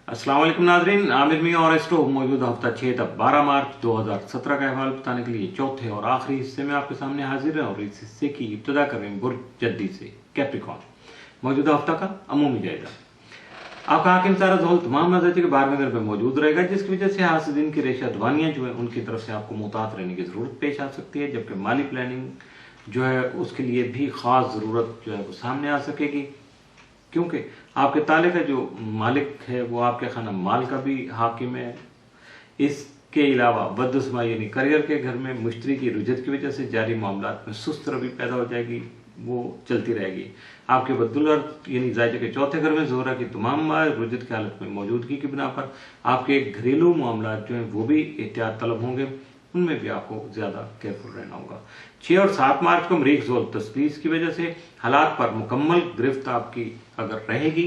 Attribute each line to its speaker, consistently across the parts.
Speaker 1: अस्सलाम वालेकुम नाजरीन, आमिर मियां और एस्ट्रो मौजूदा हफ्ता 6 तक 12 मार्च 2017 का अहवाल बताने के लिए चौथे और आखिरी हिस्से में आपके सामने हाजिर है। और इस हिस्से की इब्तिदा करें बुर्ज जद्दी से कैप्रिकॉर्न। मौजूदा हफ्ता का अमूमी जायजा। आपका हाकिम सारा ज़ोहल तमाम नजरिए के 12वें घर में मौजूद रहेगा, जिसकी वजह से हासिदीन की रेशा दवानियाँ जो है उनकी तरफ से आपको मुहतात रहने की जरूरत पेश आ सकती है। जबकि माली प्लानिंग जो है उसके लिए भी खास जरूरत जो है वो सामने आ सकेगी, क्योंकि आपके ताले का जो मालिक है वो आपके खाना माल का भी हाकिम है। इसके अलावा बददुस्मा यानी करियर के घर में मुश्तरी की रुजत की वजह से जारी मामलात में सुस्त रवि पैदा हो जाएगी, वो चलती रहेगी। आपके बदुलर्द यानी जायजे के चौथे घर में जोहरा की तमाम रुजत की हालत में मौजूदगी की बिना पर आपके घरेलू मामलात जो हैं वो भी एहतियात तलब होंगे, उनमें भी आपको ज्यादा केयरफुल रहना होगा। 6 और 7 मार्च को मरीख ज़ोल तस्लीस की वजह से हालात पर मुकम्मल गिरफ्त आपकी अगर रहेगी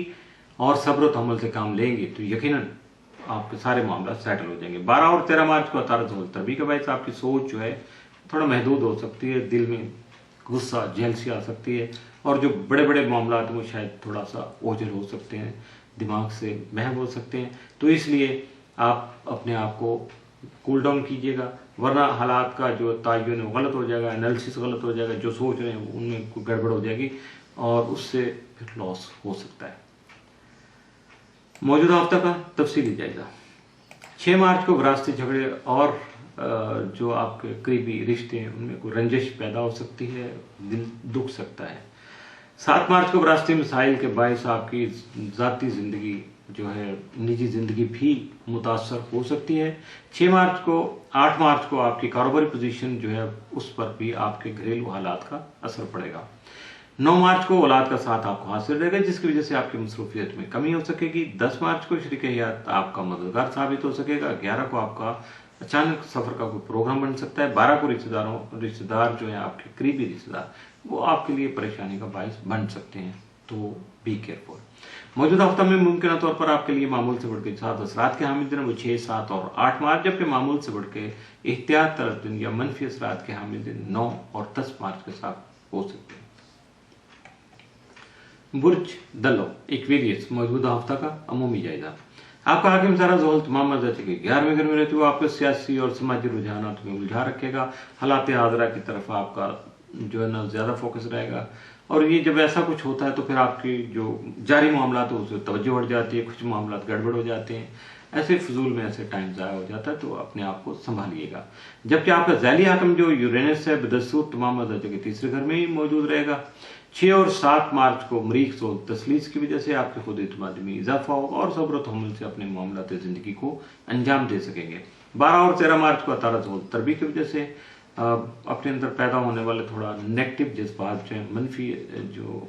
Speaker 1: और सब्र तहम्मुल से काम लेंगे तो यकीनन आपके सारे मामला सेटल हो जाएंगे। 12 और 13 मार्च को अतारत ज़ोल तरबी के बायस आपकी सोच जो है थोड़ा महदूद हो सकती है, दिल में गुस्सा जेलसी आ सकती है और जो बड़े बड़े मामला हैं वो शायद थोड़ा सा ओझल हो सकते हैं, दिमाग से महव हो सकते हैं। तो इसलिए आप अपने आप को कूल डाउन कीजिएगा, वरना हालात का जो तयन है वो गलत हो जाएगा, एनालिसिस गलत हो जाएगा, जो सोच रहे हैं उनमें कोई गड़बड़ हो जाएगी और उससे फिर लॉस हो सकता है। मौजूदा हफ्ता का तफसीली जायजा। 6 मार्च को विरासती झगड़े और जो आपके करीबी रिश्ते हैं उनमें कोई रंजिश पैदा हो सकती है, दिल दुख सकता है। 7 मार्च को विरासती मसाइल के बायस आपकी ज़ाती ज़िंदगी जो है निजी ज़िंदगी भी मुतासर हो सकती है। 8 मार्च को आपकी कारोबारी पोजीशन जो है उस पर भी आपके घरेलू हालात का असर पड़ेगा। 9 मार्च को औलाद का साथ आपको हासिल रहेगा, जिसकी वजह से आपकी मसरूफियत में कमी हो सकेगी। 10 मार्च को शरीक हयात आपका मददगार साबित हो सकेगा। 11 को आपका अचानक सफर का कोई प्रोग्राम बन सकता है। 12 को रिश्तेदार जो है आपके करीबी रिश्तेदार वो आपके लिए परेशानी का बायस बन सकते हैं, तो बी केयरफुल। मौजूदा हफ्ता में मुमकिन तौर पर आपके लिए मामूल से बढ़ के 7 असरात के हामिल दिन वो 6, 7 और 8 मार्च, जबकि मामूल से बढ़ के एहतियात तलब दिन या मनफी असरात के हामिल दिन 9 और 10 मार्च के साथ हो सकते हैं। बुर्ज दलो एक्वेरियस। मौजूदा हफ्ता का अमूमी जायजा। आपका हाकिम सारा ज़ोहल तमाम मदद के 11वें घर में रहते हुए आपको सियासी और समाजी रुझानात में उलझा रखेगा। हालात हाजरा की तरफ आपका जो है ना ज़्यादा फोकस रहेगा, और ये जब ऐसा कुछ होता है तो फिर आपकी जो जारी मामला तो उससे तवज्जो हट जाती है, कुछ मामला गड़बड़ हो जाते हैं, ऐसे फजूल में ऐसे टाइम ज़ाया हो जाता है, तो अपने आप को संभालिएगा। जबकि आपका ज़ैली हाकिम जो यूरेनस है बदस्तूर तमाम दर्जे के तीसरे घर में ही मौजूद रहेगा। 6 और 7 मार्च को मरीख ज़ोल तस्लीस की वजह से आपके खुद एतमादी में इजाफा होगा और सब्र तहम्मुल से अपने मामलात ज़िंदगी को अंजाम दे सकेंगे। 12 और 13 मार्च को अतारत ज़ोल तरबी की वजह से अपने अंदर पैदा होने वाले थोड़ा नेगेटिव जज्बात जो हैं, मनफी जो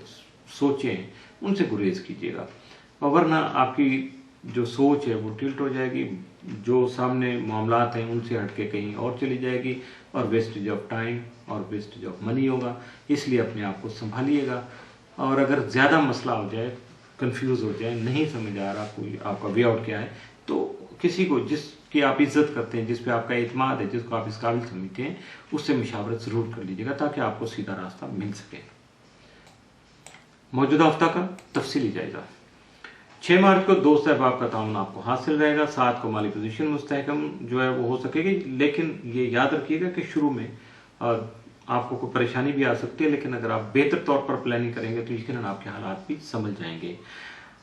Speaker 1: सोचें हैं, उनसे गुरेज कीजिएगा, और वरना आपकी जो सोच है वो टिल्ट हो जाएगी, जो सामने मामलात हैं उनसे हटके कहीं और चली जाएगी और वेस्टेज ऑफ टाइम और वेस्टेज ऑफ मनी होगा। इसलिए अपने आप को संभालिएगा, और अगर ज़्यादा मसला हो जाए, कंफ्यूज हो जाए, नहीं समझ आ रहा कोई आपका वे आउट क्या है, तो किसी को जिसकी आप इज्जत करते हैं, जिस पे आपका एतमाद है, जिसको आप इस काबिल समझते हैं, उससे मुशावरत ज़रूर कर लीजिएगा ताकि आपको सीधा रास्ता मिल सके। मौजूदा हफ्ता का तफसीली जायजा। 6 मार्च को दोस्त अहबाब का ताउन आपको हासिल रहेगा। 7 को माली पोजीशन मुस्तहकम जो है वो हो सकेगी, लेकिन ये याद रखिएगा कि शुरू में आपको कोई परेशानी भी आ सकती है, लेकिन अगर आप बेहतर तौर पर प्लानिंग करेंगे तो यकीनन आपके हालात भी संभल जाएंगे।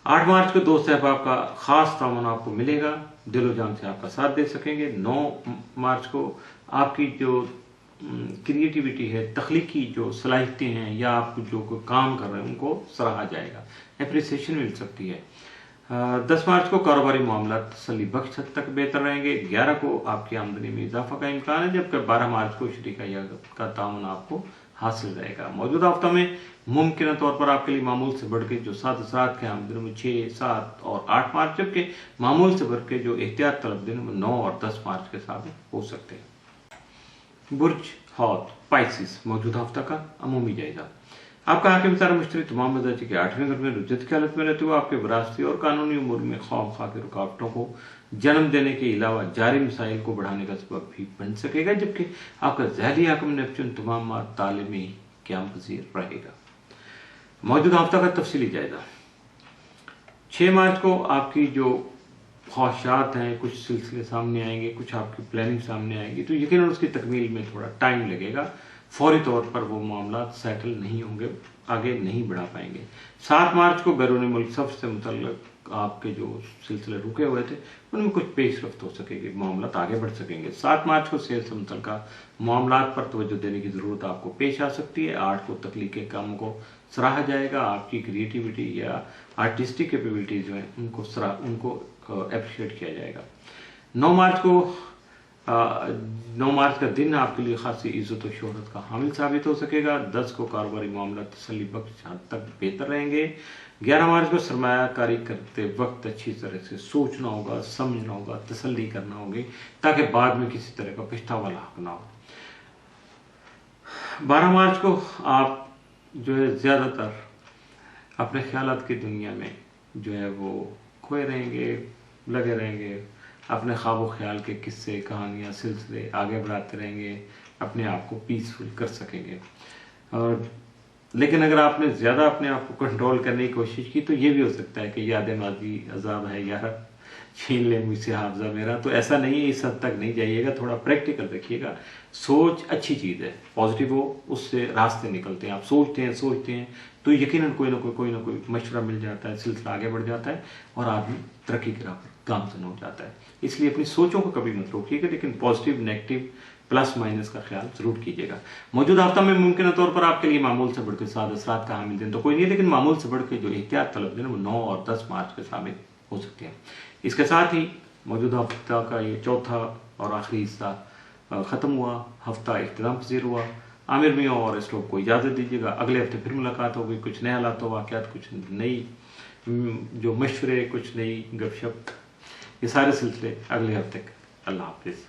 Speaker 1: 8 मार्च को दोस्त अहबाब का खास ताउन आपको मिलेगा, दिलो जान से आपका साथ दे सकेंगे। 9 मार्च को आपकी जो क्रिएटिविटी है, तख्लीकी जो सलाहियतें हैं, या आप जो कोई काम कर रहे हैं उनको सराहा जाएगा, एप्रिसिएशन मिल सकती है। 10 मार्च को कारोबारी मामला तसल्ली बख्श हद तक बेहतर रहेंगे। 11 को आपकी आमदनी में इजाफा का इम्कान है, जबकि 12 मार्च को शरीक हयात का ताउन आपको हासिल रहेगा। मौजूदा हफ्ता में मुमकिन तौर पर आपके लिए मामूल से बढ़ के जो 7 असरात के आमदनी में 6, 7 और 8 मार्च, जबकि मामूल से बढ़ के जो एहतियात तलब दिन में 9 और 10 मार्च के साथ हो सकते हैं। बुर्ज हौत पाइसिस। मौजूदा हफ्ता का अमूमी जायजा। आपका हाकिम सारा मुश्तरी तमाम दर्जे के 8वें घर में रुजत की हालत में रहते हुए आपके विरासती और कानूनी उमूर में खौफ की रुकावटों को जन्म देने के अलावा जारी मसाइल को बढ़ाने का सबब भी बन सकेगा, जबकि आपका ज़हरी हाकिम नेपच्यून तमाम ताले में ही क़याम पज़ीर रहेगा। मौजूदा हफ्ता का तफसीली जायजा। 6 मार्च को आपकी जो خواہشات ہیں، کچھ سلسلے سامنے آئیں گے، کچھ آپ کی پلاننگ سامنے آئے گی، تو یقیناً اس کی تکمیل میں تھوڑا ٹائم لگے گا، فوری طور پر وہ معاملات سیٹل نہیں ہوں گے، آگے نہیں بڑھا پائیں گے۔ 7 مارچ کو بیرون ملک سفر سے متعلق آپ کے جو سلسلے رکے ہوئے تھے ان میں کچھ پیش رفت ہو سکے گی، معاملات آگے بڑھ سکیں گے۔ 7 مارچ کو صحت سے متعلقہ معاملات پر توجہ دینے کی ضرورت آپ کو پیش آ سکتی ہے۔ 8 کو تخلیقی کاموں کو سراہا جائے گا، آپ کی کریٹیوٹی یا آرٹسٹک کیپیبلٹیز جو ہیں ان کو اپریشیٹ کیا جائے گا۔ 9 مارچ کو 9 مارچ کا دن آپ کے لیے خاصی عزت و شہرت کا حامل ثابت ہو سکے گا۔ 10 کو کاروباری معاملات تسلی بخش حد تک بہتر رہیں گے۔ 11 مارچ کو سرمایہ کاری کرتے وقت اچھی طرح سے سوچنا ہوگا، سمجھنا ہوگا، تسلی کرنا ہوگی تاکہ بعد میں کسی طرح کا پچھتاوا لاحق نہ ہو۔ 12 مارچ کو آپ جو ہے زیادہ تر اپنے خیالات کی دنیا میں جو ہے وہ کھوئے رہیں گے، لگے رہیں گے، اپنے خواب و خیال کے قصے، کہانیاں، سلسلے آگے بڑھاتے رہیں گے، اپنے آپ کو پیسفل کر سکیں گے۔ اور لیکن اگر آپ نے زیادہ اپنے آپ کو کنٹرول کرنے کی کوشش کی تو یہ بھی ہو سکتا ہے کہ یاد ماضی عذاب ہے یار، چھین لے مجھ سے حافظہ میرا، تو ایسا نہیں ہے، اس حد تک نہیں جائیے گا، تھوڑا پریکٹیکل رکھیے گا۔ سوچ اچھی چیز ہے، پازیٹیو ہو، اس سے راستے نکلتے ہیں۔ آپ سوچتے ہیں تو یقیناً کوئی نہ کوئی مشورہ مل جاتا ہے، سلسلہ آگے بڑھ جاتا ہے اور آدمی ترقی کی راہ پر گامزن ہو جاتا ہے۔ اس لیے اپنی سوچوں کو کبھی مت روکیے گا، لیکن پازیٹیو نیگیٹو پلس مائنس کا خیال ضرور کیجیے گا۔ موجودہ ہفتہ میں ممکنہ طور پر آپ کے لیے معمول سے بڑھ کے سعادت اثرات کا حامل دن تو کوئی نہیں، لیکن معمول سے بڑھ کے جو احتیاط طلب دن وہ 9 اور 10 مارچ کے ثابت ہو سکتے ہیں۔ اس کے ساتھ ہی موجودہ ہفتہ کا یہ چوتھا اور آخری حصہ ختم ہوا، ہفتہ اختتام پذیر ہوا۔ عامر میاں اور اسٹوب کو اجازت دیجیے گا، اگلے ہفتے پھر ملاقات ہوگی، کچھ نئے حالات و واقعات، کچھ نئی جو مشورے، کچھ نئی گپ شپ، یہ سارے سلسلے اگلے ہفتے۔ اللہ حافظ۔